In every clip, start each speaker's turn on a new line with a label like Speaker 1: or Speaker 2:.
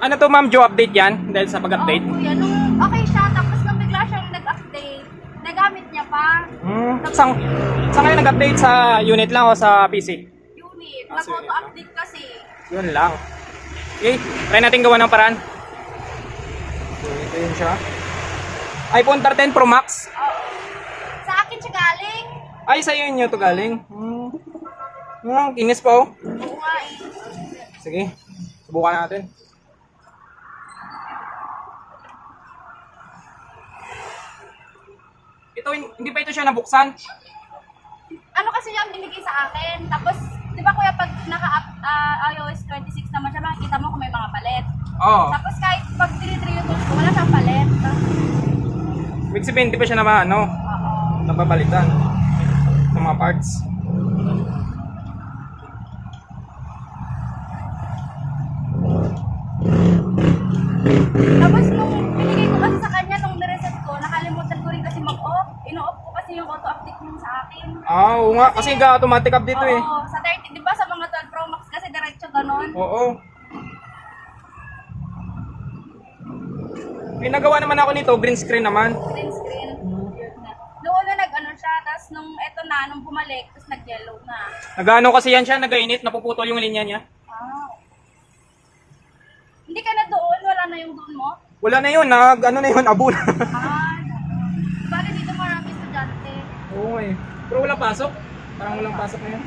Speaker 1: Ano to ma'am, Joe update yan? Dahil sa pag-update?
Speaker 2: Oo, kuya. Nung okay siya, tapos nung bigla siyang nag-update, nagamit niya pa.
Speaker 1: Saan kayo nag-update? Sa unit lang o sa PC?
Speaker 2: Unit.
Speaker 1: Ah, so
Speaker 2: Nag-auto-update kasi.
Speaker 1: Yun lang. Okay, try natin gawa ng paraan. So, ito yun siya. iPhone 13 Pro Max.
Speaker 2: Oo. Sa akin siya galing.
Speaker 1: Ay, sa inyo to galing. Kinis pa oh.
Speaker 2: Oo nga eh.
Speaker 1: Sige, subukan natin. Ito, hindi pa ito siya nabuksan.
Speaker 2: Ano kasi yung binigay sa akin. Tapos, di ba kuya, pag naka-iOS 26 naman siya, makikita mo kung may mga palit.
Speaker 1: Oo.
Speaker 2: Tapos kahit pag tinitry ko, wala siyang palit.
Speaker 1: Ibig sabihin, hindi pa siya naman,
Speaker 2: Oo.
Speaker 1: napapalitan ng mga parts.
Speaker 2: Tapos nung binigay ko kasi sa kanya, nung nireset ko, nakalimutan ko rin kasi mag-off. Ino-off ko kasi yung auto-update niya sa akin.
Speaker 1: Ah, oo nga, kasi automatic update to eh.
Speaker 2: Oo, sa 30, di ba sa mga 12 Pro Max kasi diretso ganon.
Speaker 1: Oo. May nagawa naman ako nito, green screen naman.
Speaker 2: Green screen. Yun nga. Noon na nag-ano siya, tapos nung eto na, nung bumalik, tapos nag-yellow na.
Speaker 1: Nagano kasi yan siya, nagainit, napuputol yung linya niya.
Speaker 2: Ah. Hindi ka na doon, wala na yung doon mo?
Speaker 1: Wala na yun, ano na yun, abo na.
Speaker 2: Ah, bali dito marami estudyante.
Speaker 1: Oo eh. Pero walang pasok. Parang walang pasok na yun.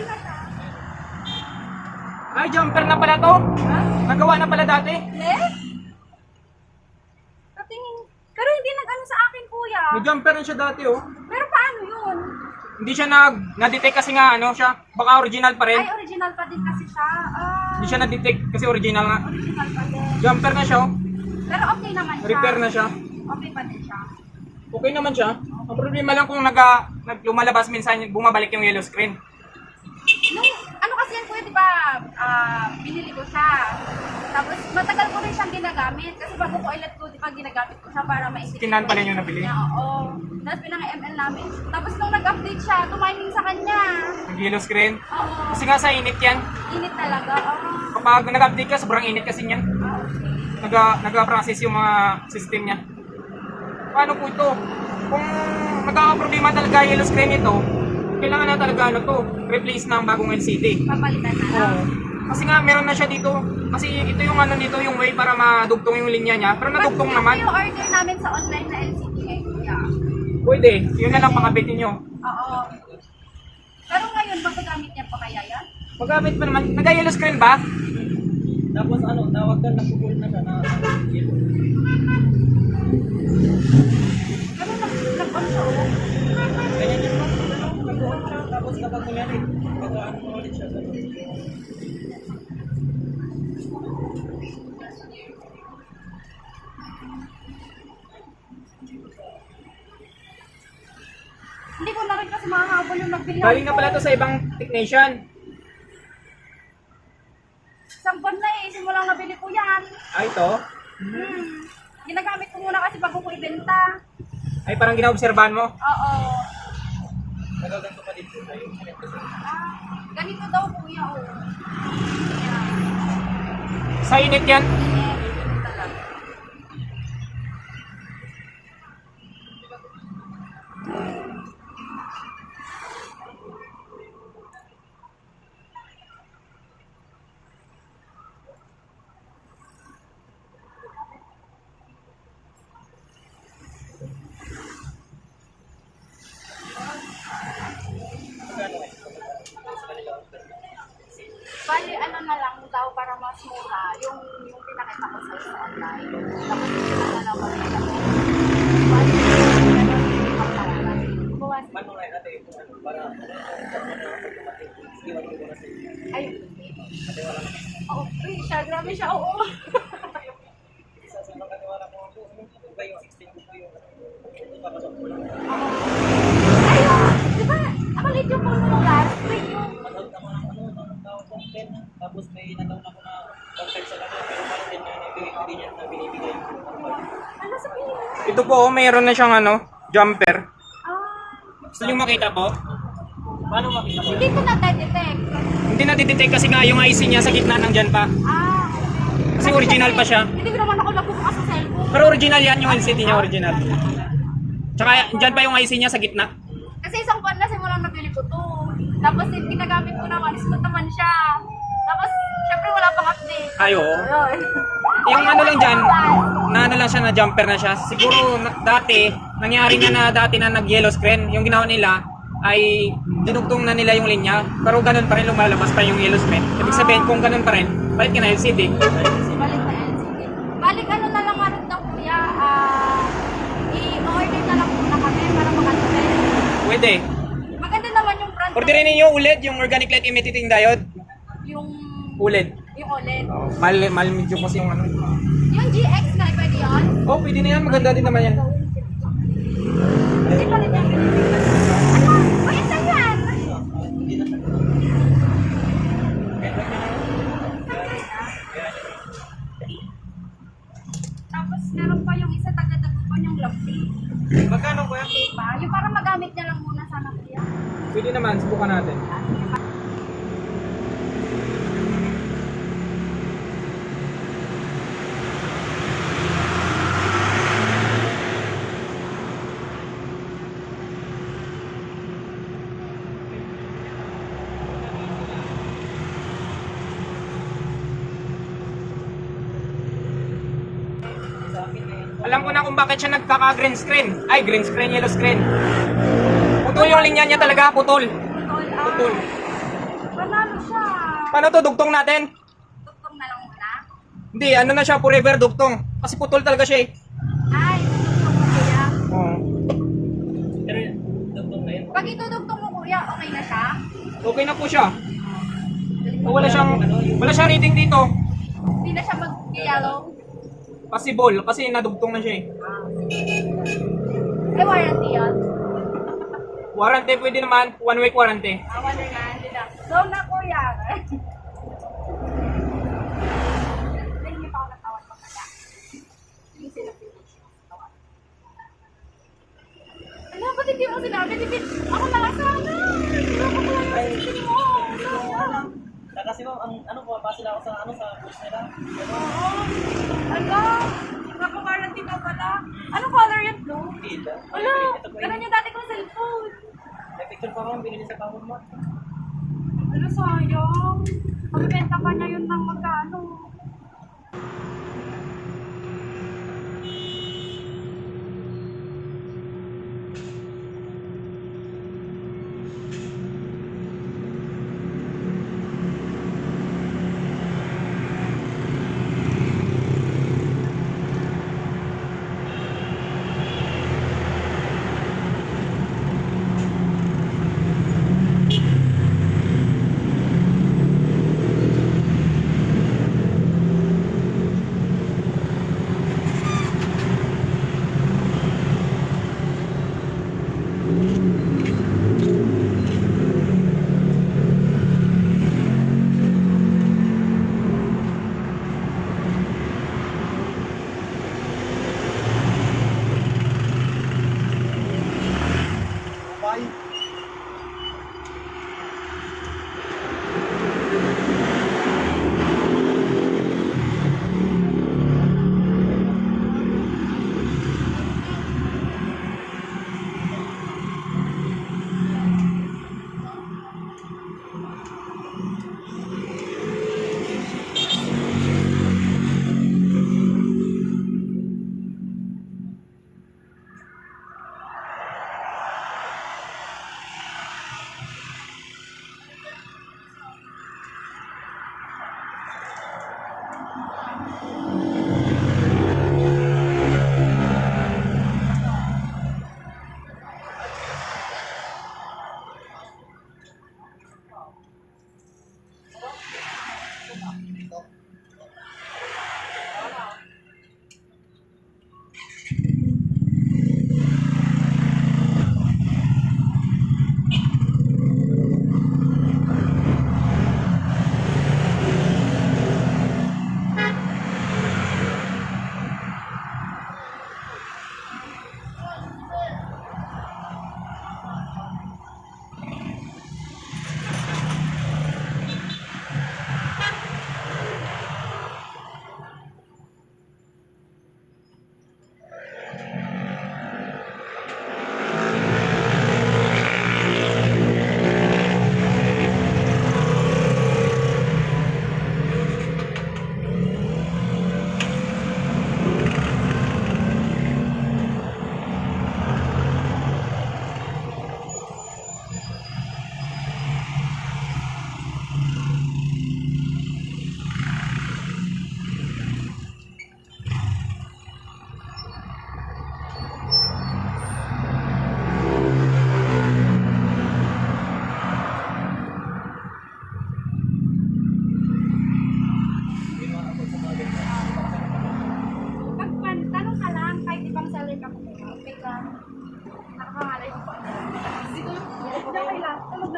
Speaker 2: okay na siya.
Speaker 1: Ay, jumper na pala to.
Speaker 2: Ha?
Speaker 1: Nagawa na pala dati.
Speaker 2: Yes? Katingin. Pero hindi nag-ano sa akin, kuya.
Speaker 1: May jumper na siya dati, oh.
Speaker 2: Pero paano yun?
Speaker 1: Hindi siya na-detect kasi nga, ano siya. Baka original pa rin.
Speaker 2: Ay, original pa din kasi siya. Ah,
Speaker 1: Hindi siya na-detect kasi original nga.
Speaker 2: original pa din.
Speaker 1: Jumper na siya, oh.
Speaker 2: Pero okay naman siya.
Speaker 1: Repair na siya.
Speaker 2: Okay pa din siya.
Speaker 1: Okay naman siya. Ang problema lang kung lumalabas minsan, bumabalik yung yellow screen.
Speaker 2: Nung, ano kasi yan kuya, di ba, binili ko siya. Tapos matagal ko rin siyang ginagamit. Kasi bago ko ilat ko, di ba, ginagamit ko siya para ma-indicate.
Speaker 1: Kinan pala yung nabili.
Speaker 2: Oo. Tapos pinaka-ML namin. Tapos nung nag-update siya, tumiming sa kanya.
Speaker 1: Nag-yellow screen.
Speaker 2: Oo.
Speaker 1: Kasi nga sa init yan.
Speaker 2: Init talaga. Oo.
Speaker 1: Kapag nag-update ka, sobrang init kasi niyan.
Speaker 2: Okay.
Speaker 1: Nag-process yung mga system niya. Paano po ito? Kung magkakaproblema talaga yellow screen ito, kailangan na talaga ano to, replace ng bagong LCD.
Speaker 2: Papalitan na lang.
Speaker 1: Oo. Kasi nga meron na siya dito. Kasi ito yung ano nito, yung way para madugtong yung linya niya. Pero nadugtong naman.
Speaker 2: Ito yung order namin sa online na LCD eh, kuya.
Speaker 1: Pwede. Yun na lang pangabitin nyo.
Speaker 2: Oo. Pero ngayon, magagamit niya pa kaya yan?
Speaker 1: Magamit pa naman. Nag-yellow screen ba?
Speaker 3: Tapos ano, tawag doon, nag-full na siya na yellow.
Speaker 2: Pero nag-on siya oh.
Speaker 3: Ganyan yun po. Nag-on siya, tapos kapag kunyari, pag-ano mo ulit siya.
Speaker 2: Hindi ko na rin kasi makahabol yung nagbili.
Speaker 1: Galing na pala to sa ibang technician.
Speaker 2: Isang buwan na eh, simulang nabili ko yan.
Speaker 1: Ay, ito.
Speaker 2: Ginagamit ko muna kasi bago ko ibenta.
Speaker 1: Ay, parang ginaobserbahan mo.
Speaker 2: Oo.
Speaker 3: Nagaganto pa dito. Ayun,
Speaker 2: Ah, ganito daw kuya oh. Yan.
Speaker 1: Sa init yan.
Speaker 2: Ganito talaga. Bali, ano na lang daw para mas mura, yung pinakita ko sa online. Tapos yun na lang magkita. Bali, ganun yung pagkawalan. Buwas.
Speaker 3: paano nga natin ito, ano, para iwan ko na sa inyo.
Speaker 2: Ay,
Speaker 3: Kasi wala na.
Speaker 2: oo. Uy, siya, grabe siya, oo.
Speaker 3: Isa sa mga kaniwala ko po, ano ba yung 16 ko po yung papasok ko lang.
Speaker 2: Ayun, di ba, ang maliit yung phone mo nung last week yung...
Speaker 3: Matawag naman ang ano, ang tawag ko 10. Tapos may natawag ako na contact sa kanya, pero parang din niya hindi niya na binibigay.
Speaker 2: Ano sabihin mo?
Speaker 1: Ito po, oh, mayroon na siyang ano, jumper.
Speaker 2: Ah,
Speaker 1: Gusto nyo makita po?
Speaker 3: Paano makita ko?
Speaker 2: hindi ko na-detect.
Speaker 1: Hindi na-detect kasi nga yung IC niya sa gitna ng dyan pa.
Speaker 2: Ah,
Speaker 1: Kasi original pa siya.
Speaker 2: Hindi ko naman ako nagbubukas sa cellphone.
Speaker 1: Pero original yan, yung LCD niya original. Tsaka dyan pa yung IC niya sa gitna.
Speaker 2: Kasi isang buwan na simulang nabili ko to. Tapos ginagamit ko naman, smooth naman siya. Tapos, syempre wala pang update.
Speaker 1: Ay, oo.
Speaker 2: Ayun.
Speaker 1: Yung ano lang dyan, na ano lang siya, na jumper na siya. Siguro dati, nangyari na dati na nag-yellow screen. Yung ginawa nila ay dinugtong na nila yung linya. Pero ganun pa rin lumalabas pa yung yellow screen. Ibig sabihin, kung ganun pa rin, balik ka na LCD.
Speaker 2: Balik na LCD. Balik ano na lang ano daw kuya, i-order na lang muna kami para makatulad.
Speaker 1: Pwede.
Speaker 2: Maganda naman yung brand.
Speaker 1: Orderin ninyo ulit yung organic light emitting diode.
Speaker 2: Yung
Speaker 1: Ulit.
Speaker 2: yung OLED.
Speaker 1: Mal medyo kasi yung ano.
Speaker 2: Yung GX na pwede yun.
Speaker 1: Oh, pwede na yan. Maganda din naman yan.
Speaker 2: Hindi pa rin yan pinipilitan. Ano? O, isa yan! Tapos meron pa yung isa taga-dagupan yung lovely.
Speaker 3: Magkano kuya?
Speaker 2: Diba? Yung parang magamit niya lang muna sana kuya.
Speaker 1: Pwede naman. Subukan natin. Alam ko na kung bakit siya nagkaka-green screen. Ay, green screen, yellow screen. Putol yung linya niya talaga, putol.
Speaker 2: Putol.
Speaker 1: Putol. Paano to, dugtong natin?
Speaker 2: Tugtong na lang muna.
Speaker 1: Hindi, ano na siya, forever dugtong. Kasi putol talaga siya eh.
Speaker 2: Ay, tutugtong mo kuya.
Speaker 1: Oo.
Speaker 3: Pero dugtong na yun.
Speaker 2: Pag itutugtong mo kuya, okay na siya?
Speaker 1: Okay na po siya. Wala siyang reading dito.
Speaker 2: Hindi na siya mag-yellow?
Speaker 1: Possible, kasi nadugtong na siya eh.
Speaker 2: May warranty yun?
Speaker 1: Warranty pwede naman, 1 week warranty.
Speaker 2: Wala na, hindi na. So na kuya. Hindi pa ako natawad pa kaya. Hindi sila pinag-tawad. Ano, ba't hindi mo sinabi? Ako na lang sana. Hindi ako pala yung sinabi mo.
Speaker 3: Kasi ma'am, ang ano po, base lang ako sa ano sa course nila.
Speaker 2: Oo. Ala, naka-warranty pa pala. Anong color yun, blue?
Speaker 3: Hindi.
Speaker 2: Ala, ganun yung dati kong cellphone.
Speaker 3: May picture pa ma'am, binili sa kahon mo.
Speaker 2: Ano, sayang. Magbenta pa niya yun ng magkano.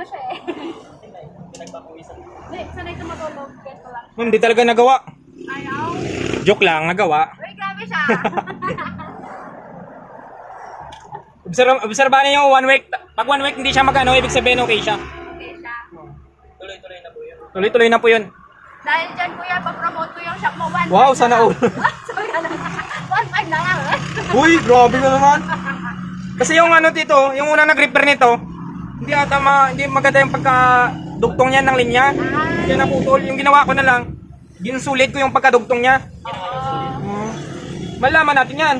Speaker 2: na siya eh.
Speaker 3: Pinagpapawisan.
Speaker 2: Hindi, sanay ka matulog. Ganito lang.
Speaker 1: Hindi talaga nagawa.
Speaker 2: Ayaw.
Speaker 1: Joke lang, nagawa.
Speaker 2: Uy, grabe siya.
Speaker 1: Obserbahan niyo 1 week. Pag 1 week hindi siya magano, ibig sabihin okay siya.
Speaker 2: Okay siya.
Speaker 3: Tuloy-tuloy na po yun.
Speaker 1: Tuloy-tuloy na po yun.
Speaker 2: Dahil dyan kuya, papromote ko yung shop mo. 1.5
Speaker 1: Wow, sana all.
Speaker 2: Sorry na lang. 1.5 na lang.
Speaker 1: Uy, grabe na naman. Kasi yung ano dito, yung unang nag-repair nito, hindi maganda yung pagkadugtong niya ng linya. Kaya naputol. Yung ginawa ko na lang, ginsulit ko yung pagkadugtong niya. Malaman natin yan.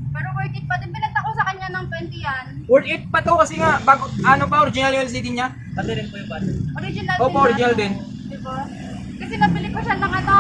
Speaker 2: Pero worth it pa din. Pinagta ko sa kanya ng 20 yan.
Speaker 1: Worth it pa to kasi nga, bago, ano pa, original yung LCD niya.
Speaker 3: Pati rin po yung battery.
Speaker 2: Original
Speaker 1: Opo,
Speaker 2: din
Speaker 1: original
Speaker 2: yan.
Speaker 1: din.
Speaker 2: Diba? Kasi nabili ko siya ng ano,